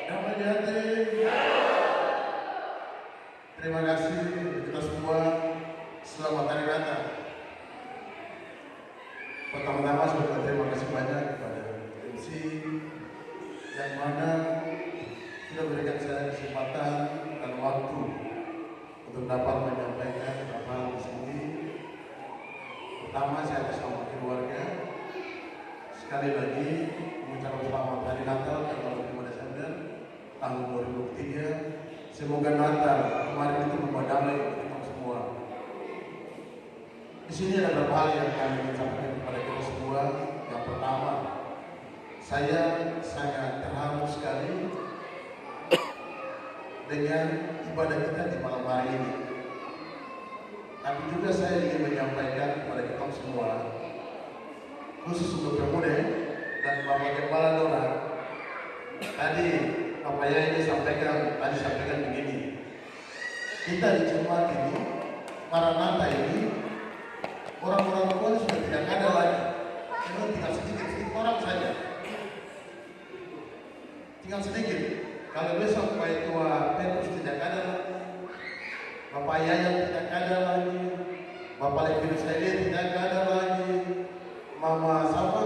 Damai di hati. Terima kasih kita semua. Selamat Hari Natal. Pertama-tama saya berterima kasih banyak kepada MC yang mana sudah memberikan saya kesempatan dan waktu untuk dapat menyampaikan apa di sini. Pertama, saya atas nama keluarga sekali lagi mengucapkan selamat Hari Natal tanggal 5 Desember tahun 2023. Semoga Natal kemarin itu membawa damai untuk kita semua. Di sini ada beberapa hal yang kami ingin sampaikan kepada kita semua. Yang pertama, saya sangat terharu sekali dengan ibadah kita di malam hari ini. Tapi juga saya ingin menyampaikan kepada kita semua, khusus untuk pemuda dan Bapak Kepala Dora. Tadi Bapak Yaya sampaikan begini. Kita di jemaat ini, Maranatha ini, orang-orang tua sudah tidak ada lagi. Memang tinggal sedikit orang saja. Tinggal sedikit. Kalau besok Pak Tua Petrus tidak ada lagi, Bapak Yaya tidak ada lagi, Bapak Levi Saidi tidak ada lagi, Mama Sapa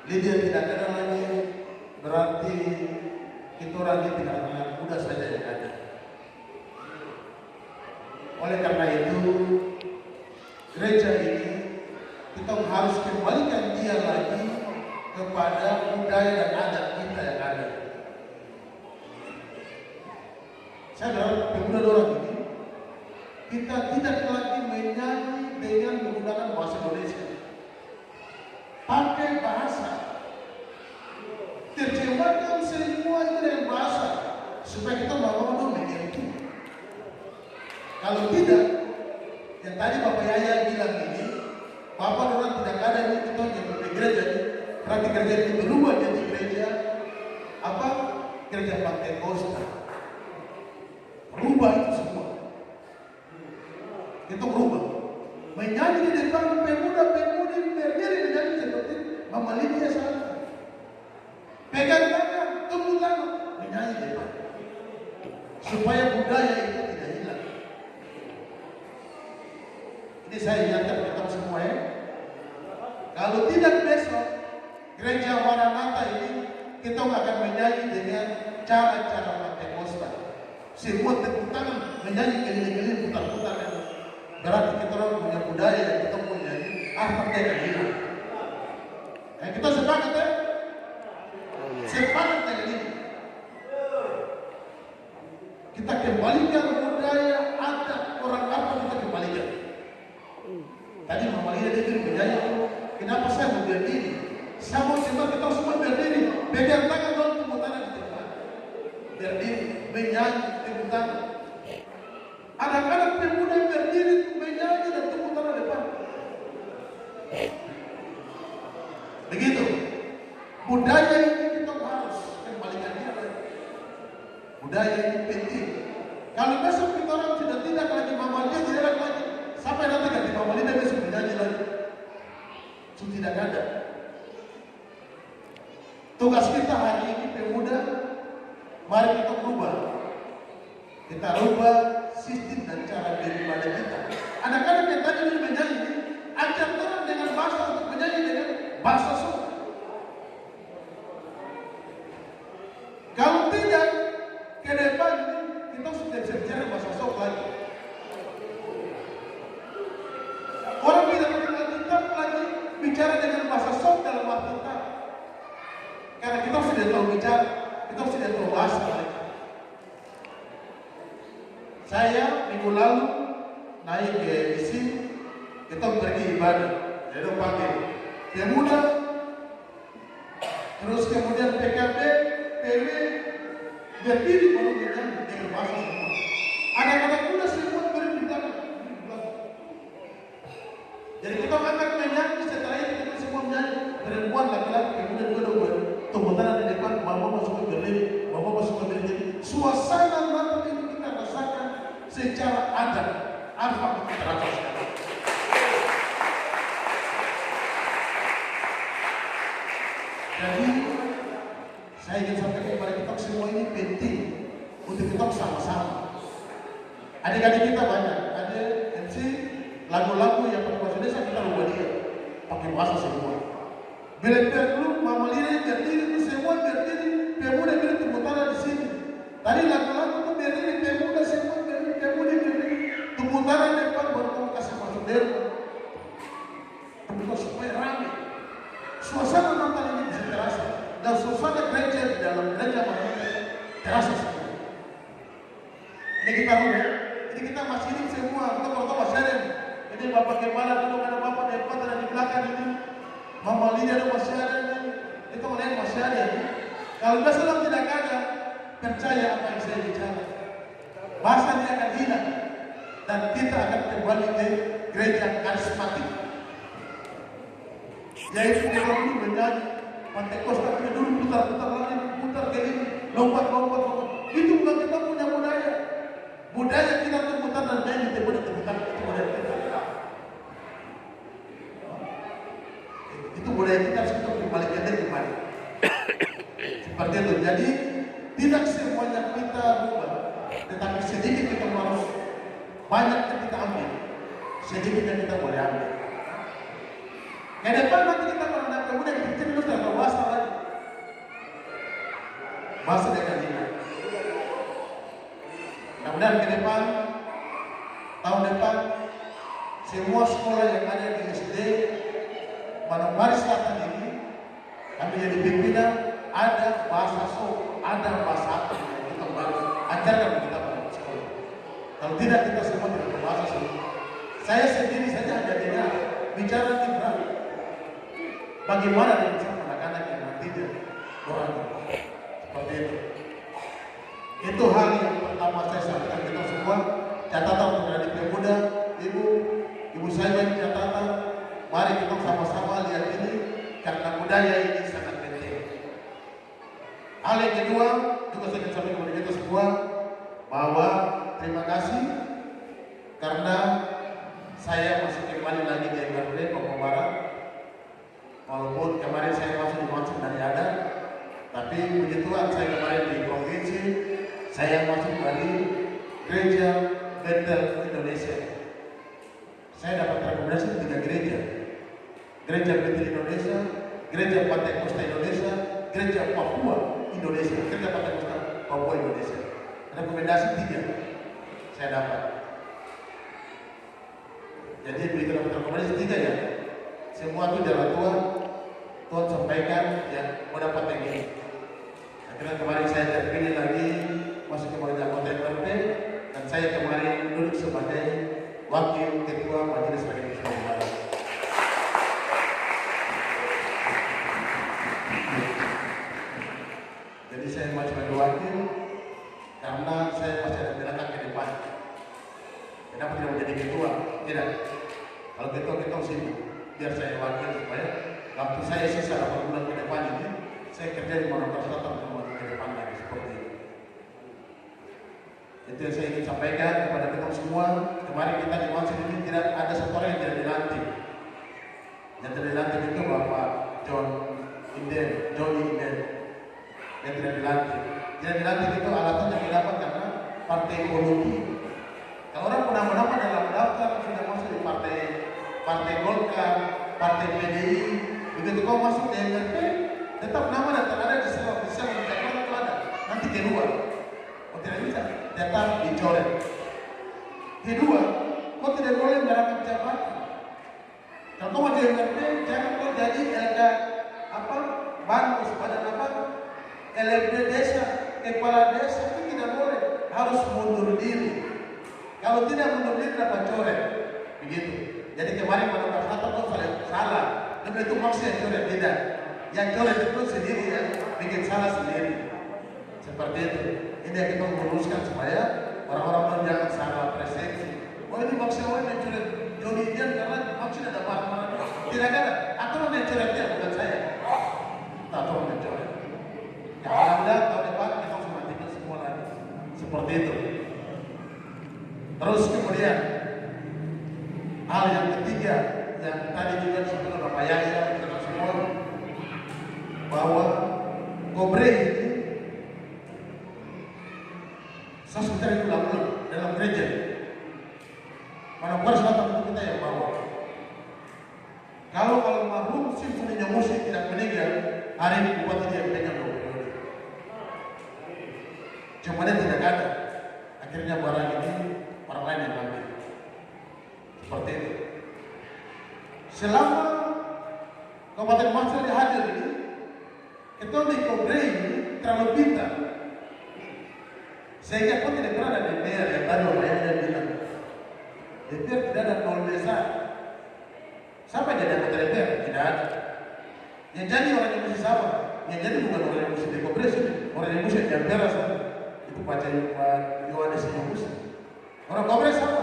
Lydia tidak ada lagi, berarti kita orang ini tidak anak muda saja yang ada. Oleh karena itu, gereja ini kita harus kembalikan dia lagi kepada budaya dan adat kita yang ada. Saya adalah pemuda orang ini, kita tidak lagi menyanyi dengan menggunakan bahasa Indonesia. Pakai bahasa, terjemahkan semua itu dengan bahasa supaya kita mau mengerti. Kalau tidak, yang tadi Bapak Yaya bilang ini, Bapak orang tidak ada ini kita yang gereja ini, berarti gereja ini berubah jadi gereja apa? Gereja Pentakosta. Berubah itu semua. Itu berubah. Menyanyi di depan pemuda-pemudi berdiri menyanyi seperti Mama Lydia sana. Pegang tangan, tepuk tangan, menyanyi di depan. Supaya budaya itu tidak hilang. Ini saya ingatkan kita semua ya. Kalau tidak besok gereja Maranatha ini kita akan menyanyi dengan cara-cara Pentakosta. Semua tepuk tangan menyanyi keliling-keliling putar-putar. Berarti kita orang punya budaya yang kita punya ini apa tidak hilang. Kita sepakat ya? Sepakat dengan ini. Kita kembalikan budaya adat orang apa kita kembalikan. Tadi Mama Lina dia menyanyi, kenapa saya mau berdiri? Saya mau coba kita semua berdiri, pegang tangan dan tepuk tangan di depan. Berdiri, menyanyi, tepuk tangan. Anak-anak pemuda yang berdiri, menyanyi dan tepuk tangan depan. Begitu. Budaya ini kita harus kembalikan dia. Budaya ini penting. Kalau besok kita orang sudah tidak lagi Mama Lina tidak lagi, sampai nanti ganti Mama Lina besok menyanyi lagi. Itu tidak ada. Tugas kita hari ini pemuda, mari kita berubah. Kita rubah sistem dan cara beribadah kita. Anak-anak yang tadi dulu menyanyi, ajak orang dengan bahasa untuk menyanyi dengan bahasa Sunda. Kalau tidak, ke depan kita sudah bisa bicara bahasa Sunda lagi. Orang tidak mengenal kita lagi bicara dengan bahasa Sunda dalam waktu kita. Karena kita sudah tahu bicara, kita sudah tahu bahasa lagi. Saya minggu lalu naik ke sini, kita pergi ibadah. Lalu panggil pemuda, terus kemudian PKB, PW, berdiri baru menyanyi dengan bahasa semua. Anak-anak muda semua berdiri di tangan. Jadi kita akan menyanyi setelah itu kita semua menyanyi. Perempuan laki-laki pemuda juga dong tepuk tangan di depan, mama masuk ke berdiri, mama masuk ke berdiri. Suasana Natal ini kita rasakan secara adat apa kita rasakan. Jadi saya ingin sampaikan kepada kita semua ini penting untuk kita sama-sama. Adik-adik kita banyak, ada MC lagu-lagu yang pakai bahasa Indonesia kita lupa dia pakai bahasa semua. Biar dulu Mama Lina biar diri itu semua biar diri pemuda biar tepuk di sini. Tadi lagu-lagu itu biar diri pemuda semua biar diri tepuk depan baru kamu kasih masuk depan. Untuk supaya ramai. Suasana Natal ini bisa terasa dan suasana gereja di dalam gereja mana terasa semua. Ini kita ya. Ini kita masih hidup semua. Kita kalau masih ada. Ini Bapak Gembala dulu ada Bapak depan dan di belakang ini. Mama Lina ada masih ada ini. Itu melihat masih ada ini. Kalau Islam tidak ada, percaya apa yang saya bicara. Bahasa ini akan hilang dan kita akan kembali ke gereja karismatik. Yaitu kita dulu menyanyi Pentekoste kita dulu putar-putar lagi, putar ke ini, lompat. Itu bukan kita punya budaya. Budaya kita itu putar dan nyanyi, itu budaya kita. Itu budaya kita harus kita kembali kembali. Seperti itu. Jadi tidak semuanya kita rubah, tetapi sedikit kita harus banyak kita ambil, sedikitnya kita boleh ambil. Ke depan nanti kita kalau nak pemuda kita dulu sudah bahasa lagi, bahasa dengan kita. Mudah-mudahan ke depan, tahun depan, semua sekolah yang ada di SD Manokwari Selatan ini, kami jadi pimpinan, ada bahasa ada bahasa apa yang kita baru ajarkan kita pada sekolah. Kalau tidak kita semua tidak berbahasa semua. Saya sendiri saja hanya dengar bicara Ibrani. Bagaimana dengan sama anak-anak yang nantinya orang seperti itu. Itu hal yang pertama saya sampaikan kita semua. Catatan untuk adik pemuda, ibu saya bagi catatan. Mari kita sama-sama lihat ini karena budaya ini sangat penting. Hal yang kedua juga saya ingin sampaikan kepada kita semua bahwa terima kasih karena saya masih kembali lagi di RT Papua Barat. Walaupun kemarin saya masuk di Mansur dari ada, tapi puji Tuhan saya kemarin di provinsi, saya masuk dari gereja Bethel Indonesia. Saya dapat rekomendasi 3 gereja. Gereja Bethel Indonesia, gereja Pentekoste Indonesia, gereja Papua Indonesia, gereja Pentekoste Papua Indonesia. Rekomendasi 3 saya dapat. Jadi begitu dapat rekomendasi 3 ya. Semua itu jalan Tuhan sampaikan ya mau dapat yang ini. Akhirnya kemarin saya terpilih lagi masuk ke anggota RT dan saya kemarin duduk sebagai wakil ketua majelis Rakyat Sumatera Barat. Jadi saya masih sebagai wakil karena saya masih ada gerakan ke depan. Kenapa tidak menjadi ketua? Tidak. Kalau ketua sibuk. Biar saya wakil supaya waktu saya sisa 8 bulan ke depan ini saya kerja di Manokwari Selatan ke depan lagi seperti itu. Itu yang saya ingin sampaikan kepada kita semua. Kemarin kita di Mansur ini tidak ada satu orang yang tidak dilantik. Yang tidak dilantik itu Bapak Johnny Inden yang tidak dilantik. Tidak dilantik itu alasan yang didapat karena partai ekologi. Kalau orang nama-nama dalam daftar sudah masuk di partai Golkar, partai PDI, begitu kau masuk di MRP, tetap nama dan ada di sel mencapai itu ada. Nanti kedua, kau tidak bisa, tetap dicoret. Kedua, kau tidak boleh mendapatkan jabatan. Kalau kau mau di MRP, jangan kau jadi bangus badan LRD desa, kepala desa itu tidak boleh, harus mundur diri. Kalau tidak mundur diri dapat coret, begitu. Jadi kemarin pada Selatan itu salah. Dan itu maksudnya coret tidak. Yang coret itu sendiri ya, bikin salah sendiri. Seperti itu. Ini yang kita meluruskan supaya orang-orang jangan salah persepsi. Oh ini maksudnya yang coret Johnny Inden karena maksudnya ada mana-mana. Tidak ada. Atau orang yang coretnya bukan saya. Atau orang yang coret. Ya mudah-mudahan tahun depan kita harus matikan semua lagi. Seperti itu. Terus kemudian hal yang ketiga yang tadi juga disampaikan Bapak Yahya kita semua bahwa Kobre ini cuma dia tidak ada. Akhirnya barang ini orang lain yang ambil. Seperti itu. Selama Kabupaten Marsel hadir ini, kita di Kobrei ini terlalu pintar. Sehingga pun tidak pernah ada DPR yang tadi orang bilang DPR tidak ada nol desa. Siapa jadi anggota DPR? Tidak ada. Yang jadi orang yang mesti sama. Yang jadi bukan orang yang mesti di Kobrei, orang yang mesti di DPR saja. Itu Pak Yohanes Yomus. Orang Kobrei sama.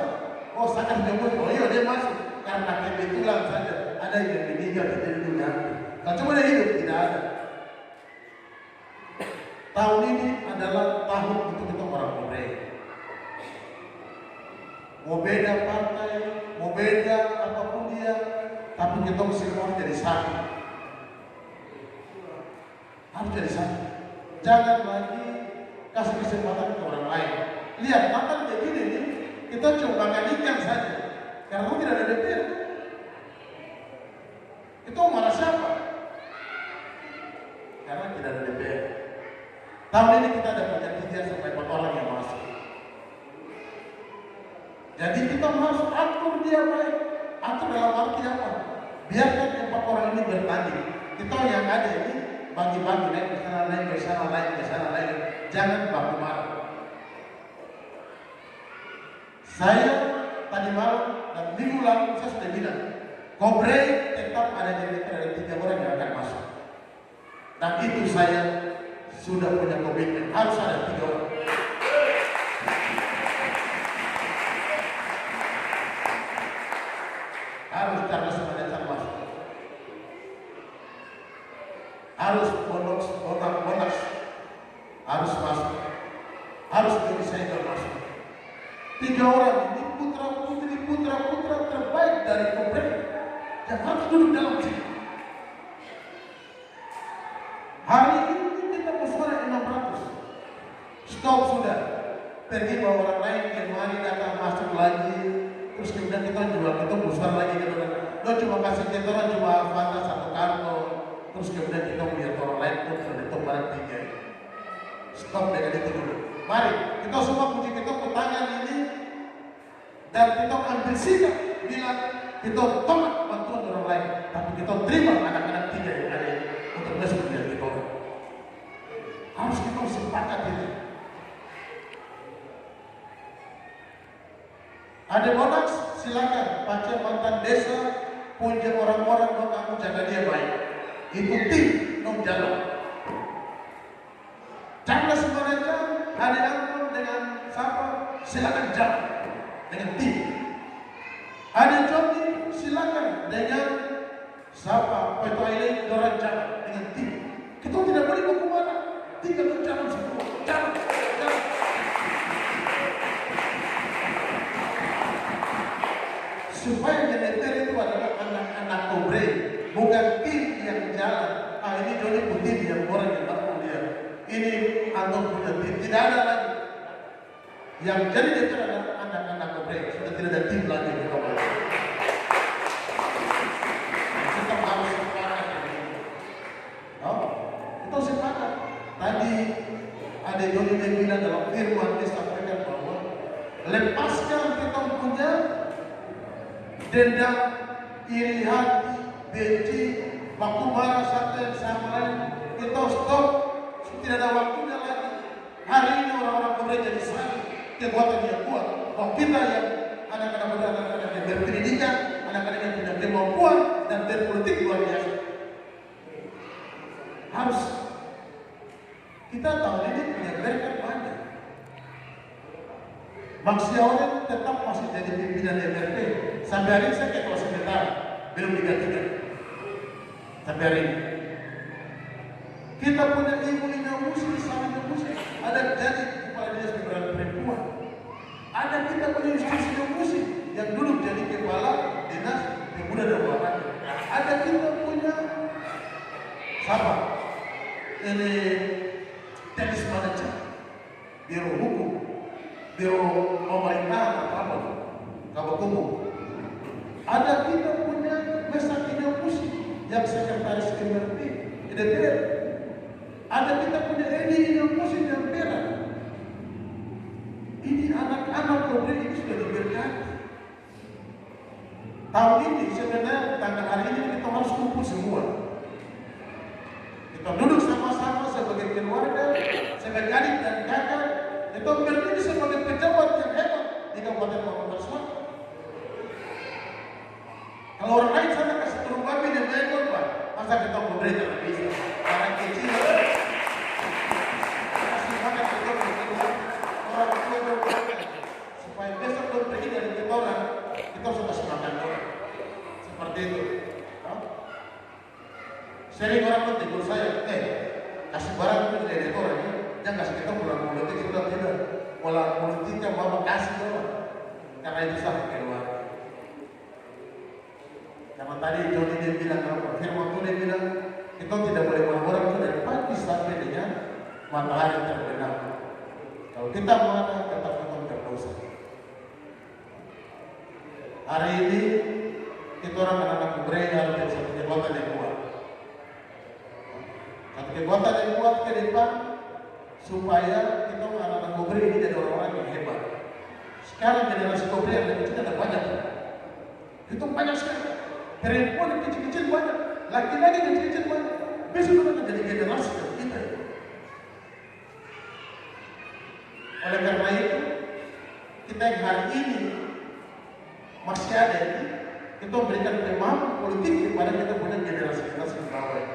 Oh sangat Yomus. Oh iya dia masuk karena kebetulan saja ada yang meninggal di dunia. Kalau cuma dia hidup tidak ada. Tahun ini adalah tahun untuk kita orang Kobrei. Mau beda partai, mau beda apapun dia, tapi kita semua jadi satu. Harus jadi satu. Jangan lagi kasih kesempatan ke orang lain. Lihat, Natal begini nih, kita coba ngalikan saja. Karena tidak ada DPR. Itu marah siapa? Karena tidak ada DPR. Tahun ini kita ada punya 3 sampai 4 orang yang masuk. Jadi kita harus atur dia baik. Atur dalam arti apa? Biarkan 4 orang ini bertanding. Kita yang ada ini bagi-bagi, naik ke sana, naik ke sana, naik ke sana, naik. Jangan baku marah. Saya tadi malam dan minggu lalu saya sudah bilang, Kobrei tetap ada dari 3 orang yang akan masuk. Dan itu saya sudah punya komitmen, harus ada 3 orang. Harus Charles Manacan masuk. Harus Bonax harus masuk. Harus Dewi Saidel masuk. 3 orang ini putra-putri terbaik dari Kobrei yang harus duduk dalam sini. Hari ini kita musuhnya 600. Stop sudah. Pergi bawa orang lain yang mari datang masuk lagi. Terus kemudian kita jual, kita besar lagi gitu kan. Lo cuma kasih kita orang cuma Fanta 1 karton. Terus kemudian kita melihat orang lain pun sudah itu barang 3. Stop dengan itu dulu. Mari kita semua puji kita ke tangan ini dan kita ambil sikap bilang kita tolak bantuan orang lain, tapi kita terima anak-anak 3 yang ada untuk masuk menjadi orang. Harus kita sepakat ini. Ada Bonax, silakan pacar mantan desa punya orang-orang mau kamu jaga dia baik. Itu tim dong jalan. Jangan sebenarnya ada antum dengan siapa silakan jalan dengan tim. Ada Jody silakan dengan siapa Peto ini orang jalan dengan tim. Kita tidak boleh mau kemana. 3 jalan semua. Jalan. Supaya DPR itu adalah anak-anak Kobrei, bukan tim yang jalan. Ini Jody putih yang orang yang tak dia. Ini antum punya tim, tidak ada lagi. Yang jadi DPR adalah anak-anak Kobrei, sudah tidak ada tim lagi di Kobrei. Kita harus sepakat. Kita sepakat. Tadi ada Jody yang bilang dalam firman disampaikan bahwa lepaskan kita punya dendam, iri hati, benci, baku marah satu yang sama lain. Kita stop, tidak ada waktunya lagi. Hari ini orang-orang Kobrei jadi satu, kekuatan yang kuat. Bahwa kita yang anak-anak muda, anak-anak yang berpendidikan, anak-anak yang punya kemampuan dan berpolitik luar biasa. Harus kita tahun ini punya berkat banyak. Maksiawan tetap masih jadi pimpinan DPRD. Sampai hari ini saya ketua sebentar, belum digantikan. Sampai hari ini. Kita punya ibu Ina Musi, sama Ina Musi. Ada jadi kepala dinas pemberdayaan perempuan. Ada kita punya institusi Ina Musi yang dulu jadi kepala dinas pemuda dan olahraga. Ada kita punya siapa? Ini tenis manajer, biro hukum, biro pemerintahan apa? Kabupaten. Ada kita punya Mesak Ina Musi yang sekretaris MRT DPR. Ada kita punya Edi Ina Musi yang perak Kubri ini sudah diberkati. Tahun ini sebenarnya tanggal hari ini kita harus kumpul semua. Kita duduk sama-sama sebagai keluarga, sebagai adik dan kakak. Kita berdiri sebagai pejabat yang hebat di Kabupaten Pamekasan Selatan. Kalau orang lain sana kasih turun babi dan ekor, Pak, masa kita Kubri tidak bisa? Orang kecil, kasih makan kita berdua, orang tua berbuat, supaya besok kita pergi dari kita orang, kita sudah kasih makan orang. Seperti itu. Sering orang itu tegur saya, kasih barang itu dari orang ini, jangan kasih kita pulang politik sudah tidak. Pulang politiknya mama kasih orang, karena itu sama keluar. Karena tadi Joni dia bilang, Firman itu dia bilang, kita tidak boleh orang itu dari pagi sampai dengan matahari terbenam. Kalau kita marah, tetap kita berdosa. Hari ini kita orang anak-anak Kubri harus jadi satu kekuatan yang kuat. Satu kekuatan yang kuat ke depan supaya kita anak-anak Kubri ini jadi orang-orang yang hebat. Sekarang generasi Kubri yang lebih kecil ada banyak. Itu banyak sekali. Perempuan yang kecil-kecil banyak, laki-laki yang kecil-kecil banyak. Besok kita akan jadi generasi yang kita. Oleh karena itu, kita yang hari ini masih ada ini, kita memberikan pemahaman politik kepada kita punya generasi-generasi yang bawah,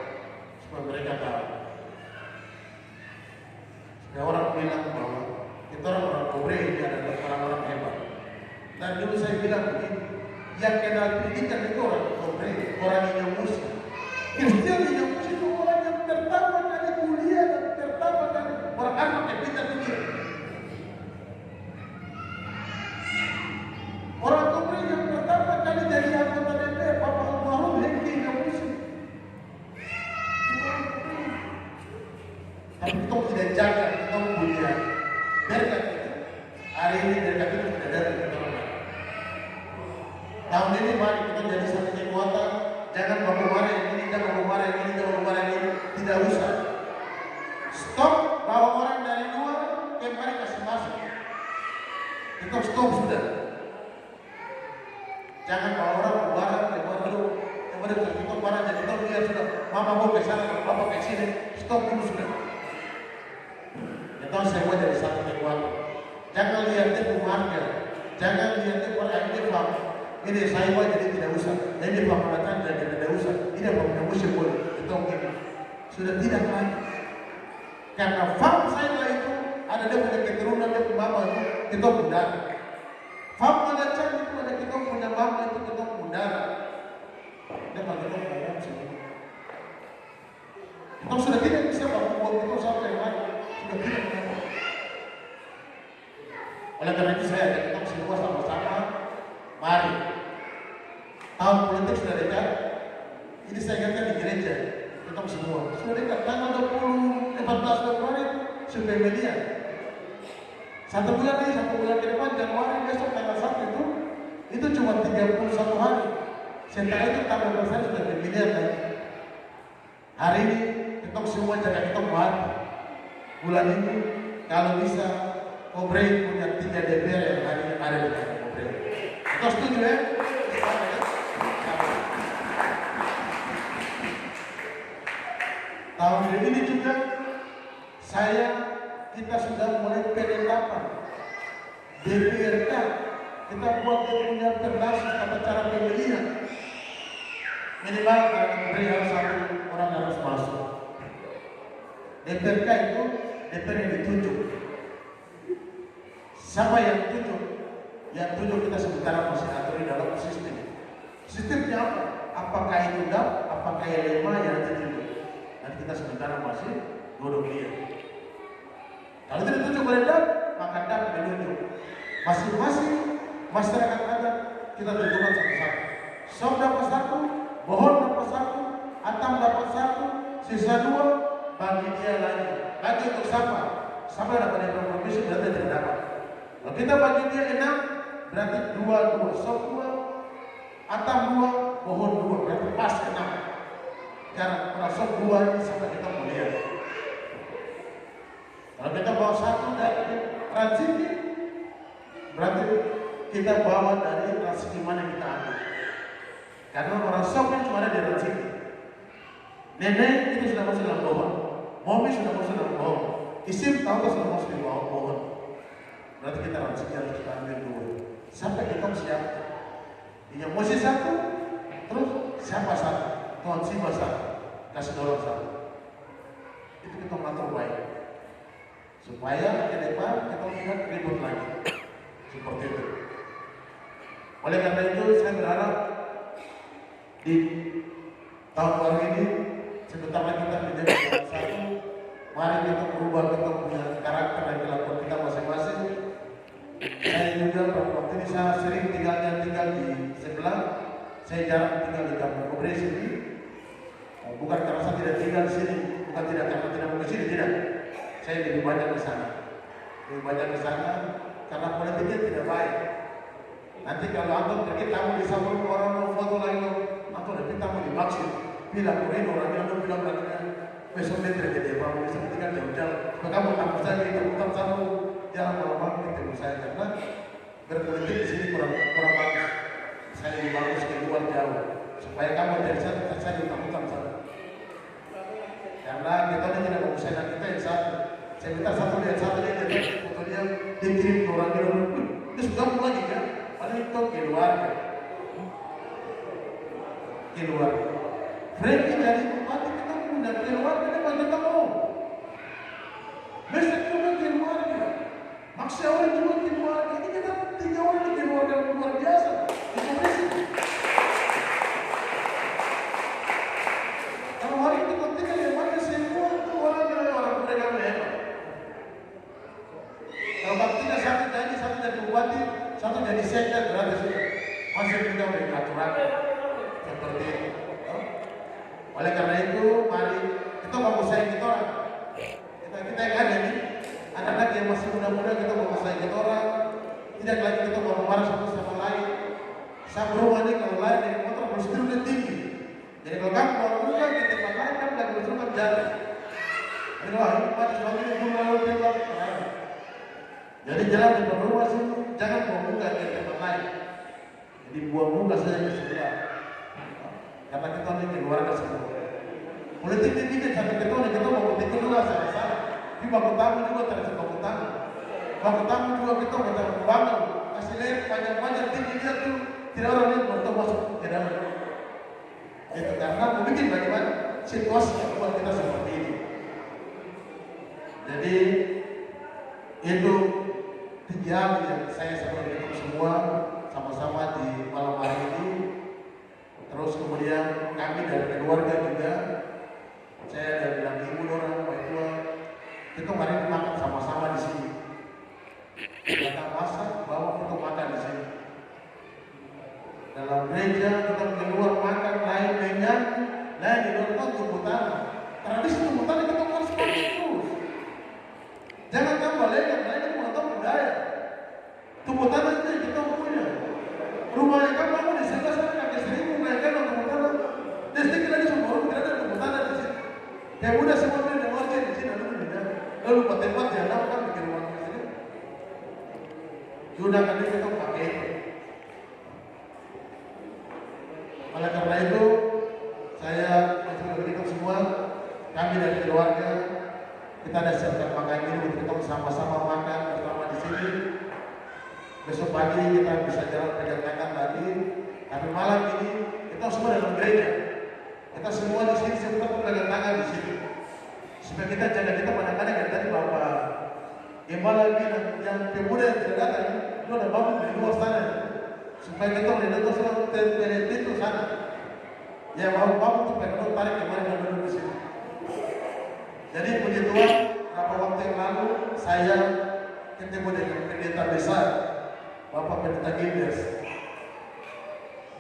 supaya mereka tahu. Supaya orang bilang bahwa kita orang-orang Kubri ini adalah orang-orang hebat. Dan dulu saya bilang begini, yang kenal pendidikan itu orang Kubri, orang yang muslim. Kristian yang muslim itu orang yang pertama kali kuliah dan pertama kali orang anak yang pintar dunia. Orang Kubri yang pertama kali dari anggota DPR, Bapak Almarhum Hengki yang muslim. Tapi kita tidak jaga, kita kuliah. Berkat itu, hari ini berkat itu tidak ada di kita. Tahun ini mari kita jadi satu kekuatan. Jangan bawa marah yang ini, jangan bawa marah yang ini, jangan bawa marah yang ini. Tidak usah. Stop bawa orang dari luar, kembali kasih masuk. Kita stop sudah. Jangan bawa orang barang, kemudian kita barang jadi kita lihat sudah. Mama mau ke sana, papa ke sini. Stop dulu sudah. Kita semua jadi satu kekuatan. Jangan lihat dia marga, jangan lihat dia orang ini paham. Ini saya buat jadi tidak usah. Ini pemerintahan jadi tidak usah. Ini apa musim boleh. Kita mungkin sudah tidak lagi. Karena faham saya itu ada dia punya keturunan dia punya mama itu kita mudah. Faham ada can itu ada kita punya mama itu kita mudah. Dia bagi kita ngomong semua. Kita sudah tidak bisa membuat kita sampai lagi. Sudah tidak bisa. Oleh karena itu saya ajak kita semua sama-sama. Mari, tahun politik sudah dekat. Ini saya ingatkan di gereja, kita semua sudah dekat. Tanggal 14 Februari sudah media. 1 bulan ini, 1 bulan ke depan Januari besok tanggal 1 itu cuma 31 hari. Setelah itu tanggal besar sudah pemilihan lagi. Hari ini kita semua jaga kita buat bulan ini kalau bisa Kubri punya 3 DPR yang hari ini ada di Kubri. Kita setuju ya? Tahun ini juga kita sudah mulai penetapan DPRK. Kita buat punya perdasus tata cara pemilihan. Minimal kalau Kubri harus 1 orang harus masuk. DPRK itu DPR yang ditunjuk. Siapa yang tunjuk? Yang tunjuk kita sementara masih atur di dalam sistem. Sistemnya apa? Apakah itu DAP? Apakah yang 5 yang ditunjuk? Dan kita sementara masih duduk dia. Kalau tidak ditunjuk oleh DAP, maka DAP menunjuk. Masing-masing masyarakat adat kita tentukan satu-satu. Som dapat 1, Bohon dapat 1, Atam dapat 1, sisa 2 bagi dia lagi. Lagi untuk siapa? Sampai dapat yang kompromis berarti tidak dapat. Kalau kita bagi dia 6, berarti 2, Som 2, Atam 2, Bohon 2, berarti pas 6. Karena Som 2 ini sampai kita mulia. Kalau kita bawa 1 dari transisi, Berarti kita bawa dari rezeki mana kita ambil. Karena orang sok kan cuma ada di rezeki. Nenek itu sudah masuk dalam pohon, mobil sudah masuk dalam pohon, istri tahu sudah masuk di bawah pohon. Berarti kita rezeki harus kita ambil dulu. Sampai kita siap. Yang mesti satu, terus siapa satu? Tuhan siapa satu? Kasih dorong satu. Itu kita ngatur baik. Supaya ke depan kita tidak ribut lagi. Seperti itu. Oleh karena itu saya berharap di tahun baru ini sebentar lagi kita menjadi satu. Mari kita berubah, kita punya karakter dan kelakuan kita masing-masing. Saya juga waktu ini saya sering tinggal di sebelah. Saya jarang tinggal di kampung Kobre sini. Bukan karena saya tidak tinggal di sini, bukan tidak karena tidak mau ke sini, tidak. Saya lebih banyak ke sana. Lebih banyak ke sana karena politiknya tidak baik. Nanti kalau antum pergi tamu di samping orang mau foto lagi, antum lebih tamu dimaksud. Bilang koin orangnya antum bilang lagi besok dia terjadi apa? Besok tinggal jauh-jauh. Maka kamu tamu saya itu bukan satu jalan malam ketemu saya karena berpolitik di sini kurang bagus. Saya lebih bagus keluar jauh supaya kamu dari sana saya utang-utang sana. Karena kita ini tidak mengusahakan kita yang satu. Saya minta satu lihat satu dia foto dia dikirim ke orang dia itu sudah mulai lagi kan? Paling itu keluarga. Frankie dari bupati kita punya keluarga dia banyak tahu. Besok juga keluarga. Maksudnya orang juga keluarga ini kita 3 orang di keluarga luar biasa. Itu bersih. Kalau hari itu kita yang mana semua itu orang mereka hebat. Kalau baktinya satu jadi bupati, satu jadi sekda gratis itu. Masih kita mengatur seperti itu. Oleh karena itu, mari kita mau sayang kita orang. Kita yang ada ini, anak-anak yang masih muda-muda kita mau sayang kita orang. Tidak lagi kita mau marah satu sama lain. Saya berumah ini kalau lain dari motor prosedurnya tinggi. Jadi kalau kamu mau buka di tempat lain kamu tidak boleh suka jalan. Jadi kalau ini pada suatu ini belum lalu tembak. Jadi jalan di depan rumah sini jangan mau buka di tempat lain. Jadi buang muka saja di sebelah. Karena kita ini keluarga semua. Politik ini kan sampai kita mau politik kedua salah. Tapi baku tamu juga terasa baku tamu. Baku tamu juga kita mau bangun. Kasih lihat panjang-panjang tinggi dia tuh tidak orang lihat untuk masuk ke dalam. Itu karena mungkin bagaimana situasi yang membuat kita seperti ini. Jadi itu 3 yang saya seperti itu semua sama-sama di malam hari ini. Terus kemudian kami dari keluarga juga, saya dari bilang ibu orang baik tua, kita kemarin makan sama-sama di sini. Kita masak, bawa kita makan di sini. Dalam gereja kita keluar makan lain dengan lain di luar tumbuhan. Tradisi tumbuhan kita harus seperti terus. Jangan tambah lain itu atau budaya. Tumbuhan itu kita punya. Rumah yang kamu bangun di sebelah sana kaki seribu mereka tumbuhan. Jadi lagi semua orang tidak ada tumbuhan di sini. Yang muda semua ada warga di sini lalu tempat yang ada kan bikin rumah di sini. Sudah kan kita pakai. Oleh karena itu, saya mengucapkan semua, kami dari keluarga, kita ada siapkan makan ini untuk kita sama-sama makan bersama di sini. Besok pagi kita bisa jalan pegang tangan lagi, tapi malam ini kita semua dalam gereja. Kita semua di sini sempat pegang tangan di sini. Supaya kita jaga kita kadang-kadang dari tadi Bapak Gembala bilang yang pemuda yang tidak datang, itu ada bangun di luar sana. Supaya kita melihat selalu itu sana. Ya mau untuk pengen tarik kemarin dulu di sini. Jadi puji Tuhan, beberapa waktu yang lalu saya ketemu dengan pendeta besar, Bapak Pendeta Gilbert.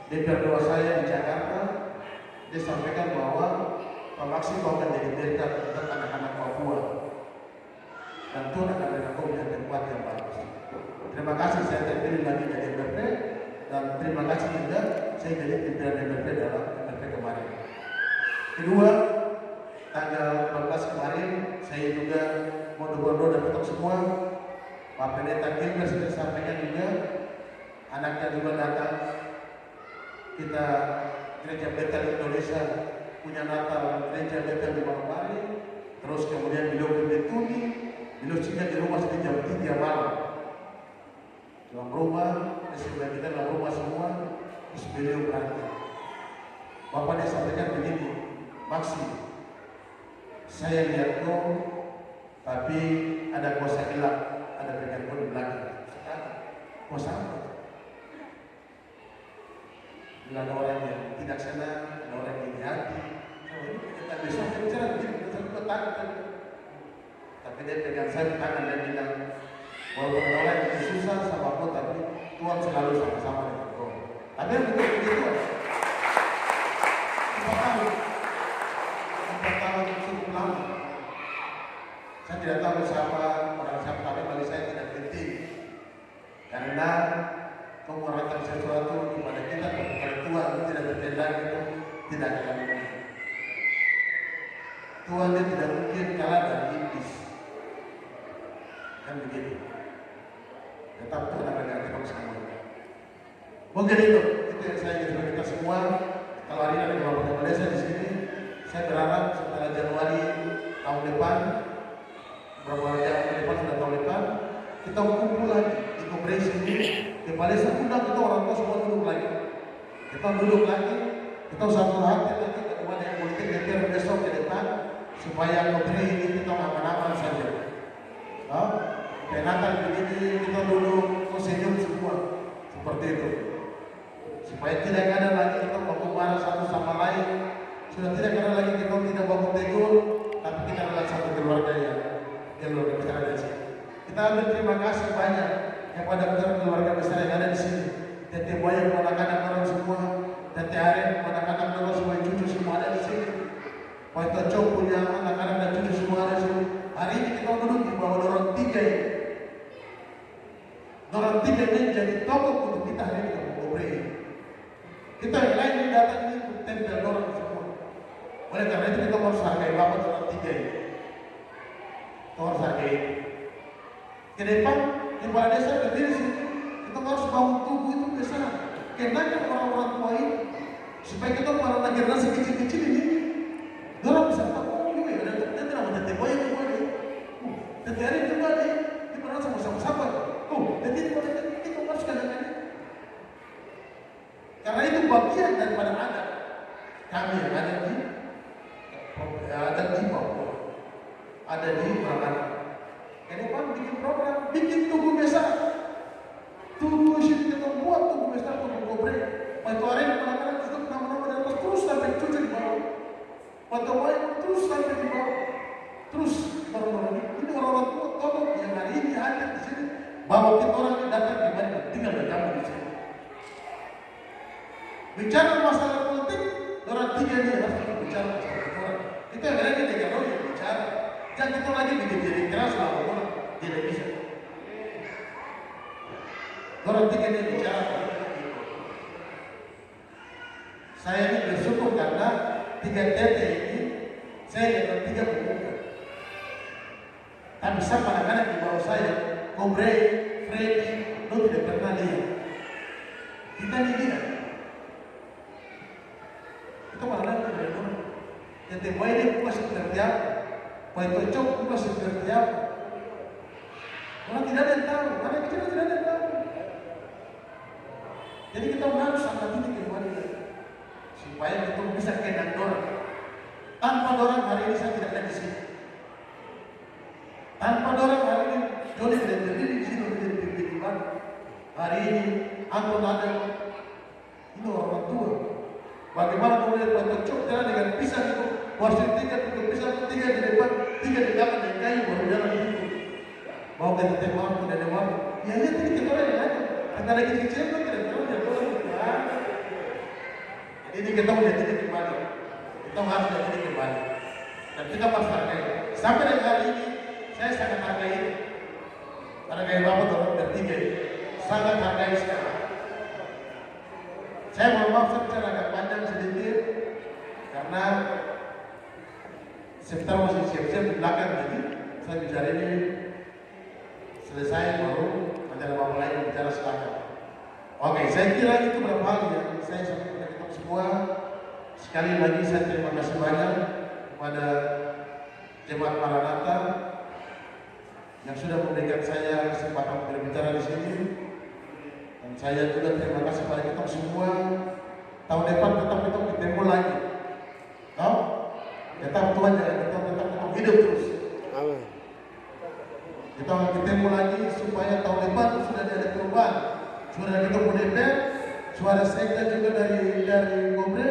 Di perdoa saya di Jakarta, dia sampaikan bahwa Pak Maksi akan jadi berkat untuk anak-anak Papua. Dan Tuhan akan menanggung yang tempat yang bagus. Terima kasih saya terpilih lagi jadi MRP. Dan terima kasih juga saya jadi pimpinan MRP dalam MRP kemarin. Kedua, tanggal 14 kemarin saya juga mau doa dan tetap semua Pak Pendeta Gilbert sudah sampaikan juga, anaknya juga datang. Kita Gereja Betel Indonesia punya Natal Gereja Betel di Manokwari, terus kemudian beliau ke Betuni, beliau singgah di rumah sampai jam 3 malam. Dalam rumah, sebenarnya kita dalam rumah semua, terus beliau berangkat. Bapak dia sampaikan begini, Maksi, saya lihat kau, tapi ada kuasa gelap, ada pegang kau di belakang. Kuasa apa? Bila ada orang yang tidak senang, ada orang yang hati. Kalau ini kita besok bicara begini, kita takut. Tapi dia pegang saya di tangan dan bilang, walaupun ada orang yang susah sama kau, tapi Tuhan selalu sama-sama dengan kau. Tapi yang begitu, 4 tahun cukup lama. Saya tidak tahu siapa orang siapa, tapi bagi saya tidak penting. Karena kau mengharapkan sesuatu kepada kita, kepada Tuhan tidak berkehendak itu tidak akan mungkin. Tuhan dia tidak mungkin kalah dari iblis. Kan begitu. Tetap Tuhan akan ganti semua. Mungkin itu yang saya ingin kita semua. Kalau hari ini ada kelompok Malaysia di sini, saya berharap setelah Januari tahun depan, beberapa hari ke depan sudah tahun depan, kita kumpul lagi di konferensi ini. Di Malaysia undang kita orang tua semua duduk lagi. Kita duduk lagi, kita satu hati lagi bagaimana yang politik DPR besok ke depan, supaya konferensi ini kita aman-aman saja. Natal begini kita duduk senyum semua seperti itu. Supaya tidak ada lagi kita baku marah satu sama lain. Sudah tidak ada lagi kita tidak baku tegur, tapi kita adalah satu keluarga yang luar biasa di sini. Kita berterima kasih banyak kepada keluarga besar yang ada di sini. Tete Boya, anak-anak orang semua, Tete Aren, anak-anak orang semua, cucu semua ada di sini. Pak Tocok punya anak-anak dan cucu semua ada di sini. Hari ini kita duduk di bawah dorong 3 ini. Dorong 3 ini jadi topik untuk kita hari ini ngobrol. Kita yang lain ini datang ini untuk tempel dorong semua. Oleh karena itu kita harus hargai Bapak dorong 3 ini. Kita harus hargai. Ke depan kepala desa berdiri sini, kita harus bangun tubuh itu besar. Kenakan orang-orang tua ini, supaya kita para generasi kecil-kecil ini, dorong bisa tahu juga ya. Dan tidak mau tete boya juga nih, tete hari juga nih, di mana sama-sama. Jadi kita harus kadang-kadang. Karena itu bagian daripada adat kami yang ada di Papua, ada di Malang. Ke depan bikin program, bikin tubuh besar. Tubuh sini kita buat tubuh besar untuk ngobrol. Waktu hari ini anak-anak duduk nama-nama dan terus sampai cucu di bawah. Waktu hari terus sampai di bawah. Terus orang-orang ini orang-orang tua tolong yang hari ini ada di sini. Bawa kita orang yang datang di mana tinggal di kamu di sini. Bicara masalah politik, orang 3 ini harus bicara masalah orang. Kita yang lagi dengan orang yang bicara. Jangan kita lagi bikin jadi keras lah orang. Tidak bisa. Orang 3 ini bicara. Saya ini bersyukur karena 3 tete ini saya lihat 3 pemuda. Tapi siapa anak-anak di bawah saya, Kobre, Freddy, lo tidak pernah lihat. Kita ini lihat. Kita malah tidak tahu. Tete Boy ini bukan seperti apa. Boy Tocok bukan seperti apa. Orang tidak ada yang tahu, anak kecil tidak ada yang tahu. Jadi kita harus sangat ini kembali supaya kita bisa kenal dorang. Tanpa dorang hari ini saya tidak ada di sini. Tanpa dorang hari ini Joni tidak berdiri di sini menjadi pimpin ibadah. Hari ini Anton ada ini orang tua. Bagaimana kemudian Pak Tocok jalan dengan pisah itu, wasit 3 untuk pisah 3 di depan, 3 di belakang dan kayu baru jalan itu. Mau kita tembak dan tembak, ya lihat ini kita orang yang ada. Antara kecil-kecil itu tidak tahu dia tahu ya. Jadi ini kita mau jadi kembali, kita harus jadi kembali. Dan kita harus hargai. Sampai dengan hari ini saya sangat hargai ini. Hargai Bapak dorong bertiga ini, sangat hargai sekarang. Saya mohon maaf saya bicara agak panjang sedikit karena sebentar masih siap-siap di belakang jadi saya bicara ini selesai baru nanti ada bapak lain bicara, silakan. Oke, saya kira itu beberapa hal yang saya sampaikan kepada kita semua. Sekali lagi saya terima kasih banyak kepada Jemaat Maranatha yang sudah memberikan saya kesempatan berbicara di sini. Dan saya juga terima kasih pada kita semua. Tahun depan tetap kita bertemu lagi. Tahu? Tetap Tuhan jangan tetap hidup terus. Amin. Kita akan bertemu lagi supaya tahun depan sudah ada perubahan. Suara kita DPR, suara sekda juga dari Gobre,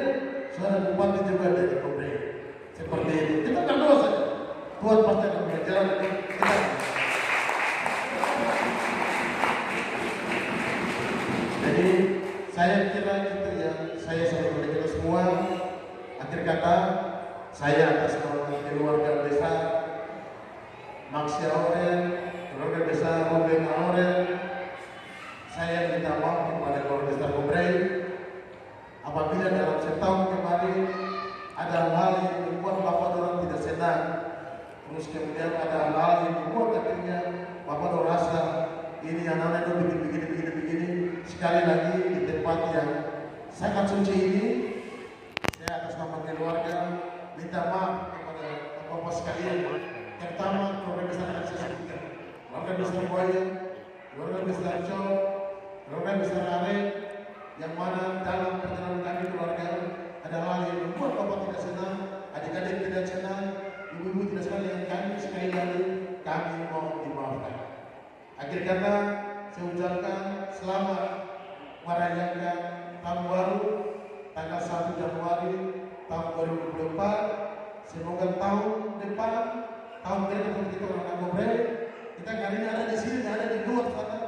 suara bupati juga dari Gobre. Seperti itu. Kita berdoa saja. Tuhan pasti akan berjalan kita. Jadi saya kira itu yang saya sampaikan kepada kita semua. Akhir kata, saya atas nama keluarga besar Maxi Aurel, keluarga besar Ruben Aurel, saya minta maaf kepada keluarga besar Gobre apabila dalam setahun kemarin ada hal yang membuat Bapak orang tidak senang. Terus kemudian ada hal yang membuat akhirnya Bapak orang rasa ini anak-anak itu begini. Sekali lagi di tempat yang sangat suci ini, saya atas nama keluarga minta maaf kepada Bapak sekalian. Pertama, keluarga besar yang saya sebutkan, keluarga besar Boyan, keluarga besar Cok, keluarga besar Are, yang mana dalam perjalanan kami keluarga ada hal yang membuat Bapak tidak senang, adik-adik tidak senang, ibu-ibu tidak senang dengan kami. Sekali lagi kami mohon dimaafkan. Akhir kata saya ucapkan selamat merayakan tahun baru tanggal 1 Januari tahun 2024. Semoga tahun depan, tahun berikutnya kita orang Gobre, kita kali ini ada di sini, ada di luar sana.